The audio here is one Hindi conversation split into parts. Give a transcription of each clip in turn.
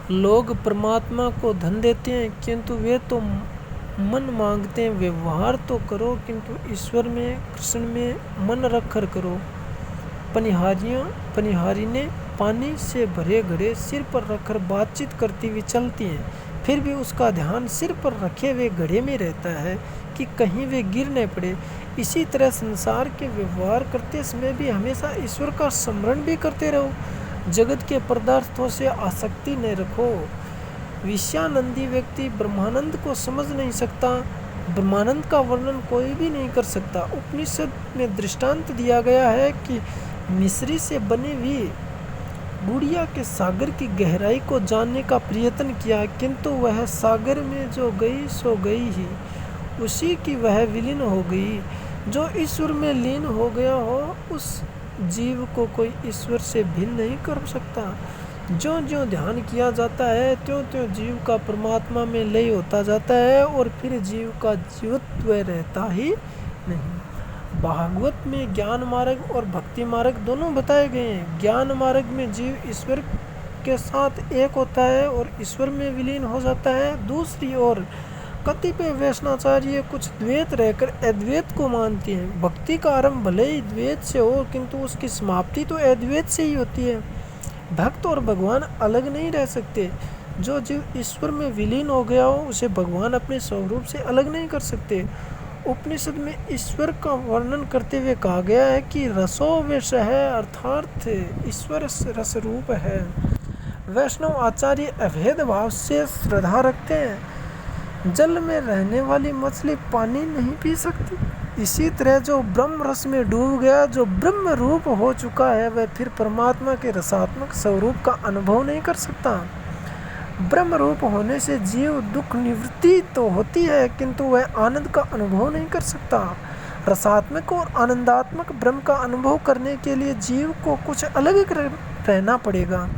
लोग परमात्मा को धन देते हैं किंतु वे तो मन मांगते हैं। व्यवहार तो करो किंतु ईश्वर में, कृष्ण में मन रखकर करो। पनिहारी ने पानी से भरे घड़े सिर पर रखकर बातचीत करती हुई चलती हैं, फिर भी उसका ध्यान सिर पर रखे हुए घड़े में रहता है कि कहीं वे गिर न पड़े। इसी तरह संसार के व्यवहार करते समय भी हमेशा ईश्वर का स्मरण भी करते रहो। जगत के पदार्थों से आसक्ति न रखो। विषयानंदी व्यक्ति ब्रह्मानंद को समझ नहीं सकता। ब्रह्मानंद का वर्णन कोई भी नहीं कर सकता। उपनिषद में दृष्टांत दिया गया है कि मिश्री से बनी हुई गुड़िया के सागर की गहराई को जानने का प्रयत्न किया, किंतु वह सागर में जो गई सो गई ही, उसी की वह विलीन हो गई। जो ईश्वर में लीन हो गया हो उस जीव को कोई ईश्वर से भिन्न नहीं कर सकता। ज्यों ज्यों ध्यान किया जाता है त्यों त्यों जीव का परमात्मा में लय होता जाता है और फिर जीव का जीवत्व रहता ही नहीं। भागवत में ज्ञान मार्ग और भक्ति मार्ग दोनों बताए गए हैं। ज्ञान मार्ग में जीव ईश्वर के साथ एक होता है और ईश्वर में विलीन हो जाता है। दूसरी ओर कतिपय वैष्णवाचार्य कुछ द्वैत रहकर अद्वैत को मानते हैं। भक्ति का आरंभ भले ही द्वैत से हो किंतु उसकी समाप्ति तो अद्वैत से ही होती है। भक्त और भगवान अलग नहीं रह सकते। जो जीव ईश्वर में विलीन हो गया हो उसे भगवान अपने स्वरूप से अलग नहीं कर सकते। उपनिषद में ईश्वर का वर्णन करते हुए कहा गया है कि रसो विष है, अर्थात ईश्वर रस रूप है। वैष्णव आचार्य अभेद भाव से श्रद्धा रखते हैं। जल में रहने वाली मछली पानी नहीं पी सकती। इसी तरह जो ब्रह्म रस में डूब गया, जो ब्रह्म रूप हो चुका है, वह फिर परमात्मा के रसात्मक स्वरूप का अनुभव नहीं कर सकता। ब्रह्म रूप होने से जीव दुख निवृत्ति तो होती है किंतु वह आनंद का अनुभव नहीं कर सकता। रसात्मक और आनंदात्मक ब्रह्म का अनुभव करने के लिए जीव को कुछ अलग रहना पड़ेगा,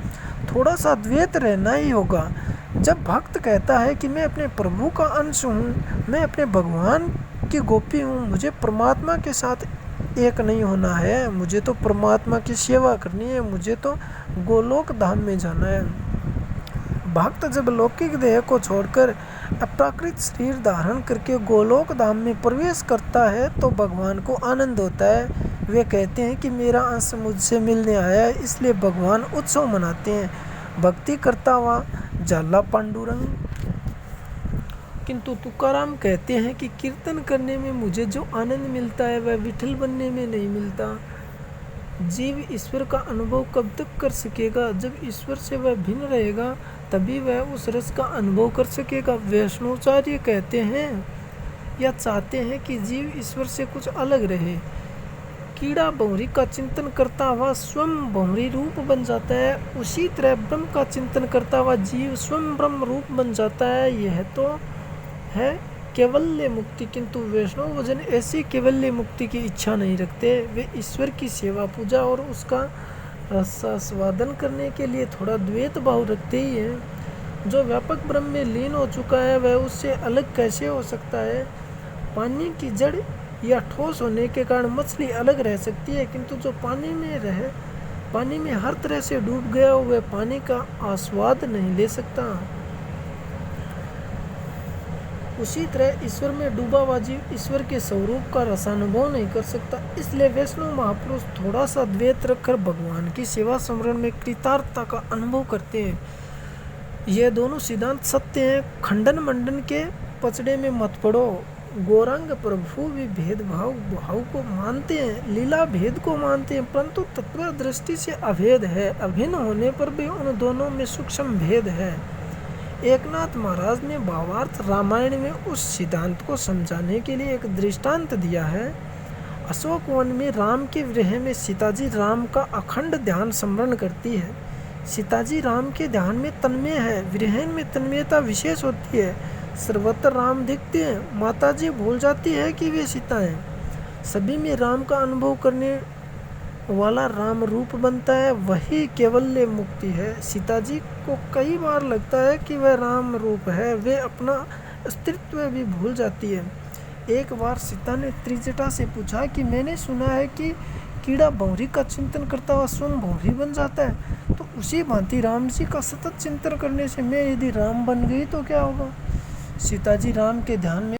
थोड़ा सा द्वैत रहना ही होगा। जब भक्त कहता है कि मैं अपने प्रभु का अंश हूँ, मैं अपने भगवान की गोपी हूँ, मुझे परमात्मा के साथ एक नहीं होना है, मुझे तो परमात्मा की सेवा करनी है, मुझे तो गोलोक धाम में जाना है। भक्त जब लौकिक देह को छोड़कर अप्राकृत शरीर धारण करके गोलोक धाम में प्रवेश करता है तो भगवान को आनंद होता है। वे कहते हैं कि मेरा अंश मुझसे मिलने आया है, इसलिए भगवान उत्सव मनाते हैं। भक्ति करता हुआ झाला पांडुरंग। किंतु तुकाराम कहते हैं कि कीर्तन करने में मुझे जो आनंद मिलता है वह विठल बनने में नहीं मिलता। जीव ईश्वर का अनुभव कब तक कर सकेगा? जब ईश्वर से वह भिन्न रहेगा तभी वह उस रस का अनुभव कर सकेगा। वैष्णवाचार्य कहते हैं या चाहते हैं कि जीव ईश्वर से कुछ अलग रहे। कीड़ा भंवरी का चिंतन करता हुआ स्वयं भंवरी रूप बन जाता है, उसी तरह ब्रह्म का चिंतन करता हुआ जीव स्वयं ब्रह्म रूप बन जाता है। यह तो है केवल्य मुक्ति। किंतु वैष्णव जन ऐसी केवल्य मुक्ति की इच्छा नहीं रखते। वे ईश्वर की सेवा पूजा और उसका रसास्वादन करने के लिए थोड़ा द्वैत भाव रखते ही हैं। जो व्यापक ब्रह्म में लीन हो चुका है वह उससे अलग कैसे हो सकता है? पानी की जड़ या ठोस होने के कारण मछली अलग रह सकती है, किंतु जो पानी में हर तरह से डूब गया हो वह पानी का आस्वाद नहीं ले सकता। उसी तरह ईश्वर में डूबा हुआ जीव ईश्वर के स्वरूप का रसानुभव नहीं कर सकता। इसलिए वैष्णव महापुरुष थोड़ा सा द्वैत रखकर भगवान की सेवा स्मरण में कृतार्थता का अनुभव करते हैं। यह दोनों सिद्धांत सत्य हैं। खंडन मंडन के पचड़े में मत पड़ो। गौरांग प्रभु भी भेदभाव भाव को मानते हैं, लीला भेद को मानते हैं, परंतु तत्व दृष्टि से अभेद है। अभिन्न होने पर भी उन दोनों में सूक्ष्म भेद है। एकनाथ महाराज ने भावार्थ रामायण में उस सिद्धांत को समझाने के लिए एक दृष्टांत दिया है। अशोक वन में राम के विरह में सीताजी राम का अखंड ध्यान स्मरण करती है। सीताजी राम के ध्यान में तन्मय है, विरह में तन्मयता विशेष होती है। सर्वत्र राम दिखते हैं, माताजी भूल जाती है कि वे सीता हैं। सभी में राम का अनुभव करने वाला राम रूप बनता है, वही केवल्य मुक्ति है। सीताजी को कई बार लगता है कि वह राम रूप है, वे अपना अस्तित्व भी भूल जाती है। एक बार सीता ने त्रिजटा से पूछा कि मैंने सुना है कि कीड़ा भंवरी का चिंतन करता हुआ स्वयं भंवरी बन जाता है, तो उसी भांति राम जी का सतत चिंतन करने से मैं यदि राम बन गई तो क्या होगा। सीता जी राम के ध्यान में